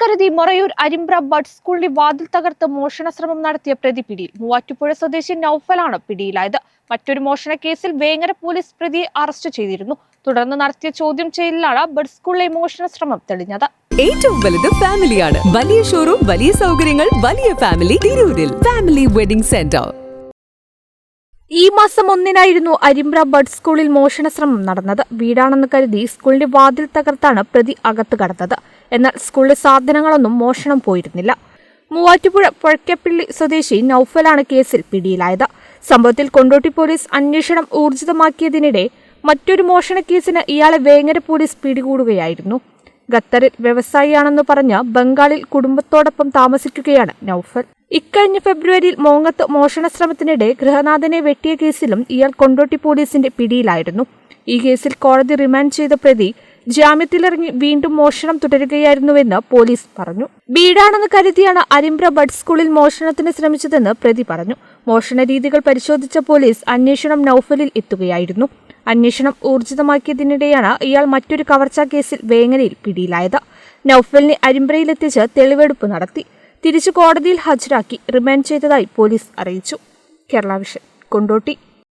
കരുതി മൊറയൂർ അരിമ്പ്ര ബഡ് സ്കൂളിന്റെ വാതിൽ തകർത്ത് മോഷണ ശ്രമം നടത്തിയ പ്രതി പിടിയിൽ. മൂവാറ്റുപുഴ സ്വദേശി നൌഫലാണ് പിടിയിലായത്. മറ്റൊരു മോഷണ കേസിൽ വേങ്ങര പോലീസ് പ്രതിയെ അറസ്റ്റ് ചെയ്തിരുന്നു. തുടർന്ന് നടത്തിയ ചോദ്യം ചെയ്യലിലാണ് ബഡ് സ്കൂളിലെ മോഷണ ശ്രമം തെളിഞ്ഞത്. ഏറ്റവും വലുത് ഫാമിലിയാണ്. വലിയ ഷോറൂം, വലിയ സൗകര്യങ്ങൾ, വലിയ ഫാമിലി തിരൂരിൽ. Family wedding centre. ഈ മാസം 1-നായിരുന്നു അരിമ്പ്ര ബഡ് സ്കൂളിൽ മോഷണ ശ്രമം നടന്നത്. വീടാണെന്ന് കരുതി സ്കൂളിന്റെ വാതിൽ തകർത്താണ് പ്രതി അകത്ത് കടന്നത്. എന്നാൽ സ്കൂളിലെ സാധനങ്ങളൊന്നും മോഷണം പോയിരുന്നില്ല. മൂവാറ്റുപുഴ പുഴക്കപ്പള്ളി സ്വദേശി നൌഫലാണ് കേസിൽ പിടിയിലായത്. സംഭവത്തിൽ കൊണ്ടോട്ടി പോലീസ് അന്വേഷണം ഊർജിതമാക്കിയതിനിടെ മറ്റൊരു മോഷണ കേസിന് ഇയാളെ വേങ്ങര പോലീസ് പിടികൂടുകയായിരുന്നു. ഖത്തറിൽ വ്യവസായിയാണെന്ന് പറഞ്ഞ് ബംഗാളിൽ കുടുംബത്തോടൊപ്പം താമസിക്കുകയാണ് നൌഫൽ. ഇക്കഴിഞ്ഞ ഫെബ്രുവരിയിൽ മോങ്ങത്ത് മോഷണ ശ്രമത്തിനിടെ ഗൃഹനാഥനെ വെട്ടിയ കേസിലും ഇയാൾ കൊണ്ടോട്ടി പോലീസിന്റെ പിടിയിലായിരുന്നു. ഈ കേസിൽ കോടതി റിമാൻഡ് ചെയ്ത പ്രതി ജാമ്യത്തിലിറങ്ങി വീണ്ടും മോഷണം തുടരുകയായിരുന്നുവെന്ന് പോലീസ് പറഞ്ഞു. വീടാണെന്ന് കരുതിയാണ് അരിമ്പ്ര ബഡ് സ്കൂളിൽ മോഷണത്തിന് ശ്രമിച്ചതെന്ന് പ്രതി പറഞ്ഞു. മോഷണ രീതികൾ പരിശോധിച്ച പോലീസ് അന്വേഷണം നൌഫലിൽ എത്തുകയായിരുന്നു. അന്വേഷണം ഊർജിതമാക്കിയതിനിടെയാണ് ഇയാൾ മറ്റൊരു കവർച്ചാ കേസിൽ വേങ്ങരയിൽ പിടിയിലായത്. നൌഫലിനെ അരിമ്പ്രയിലെത്തിച്ച് തെളിവെടുപ്പ് നടത്തി. തിരിച്ചു കോടതിയിൽ ഹാജരാക്കി റിമാൻഡ് ചെയ്തതായി പോലീസ് അറിയിച്ചു. കേരള വിഷൻ, കൊണ്ടോട്ടി.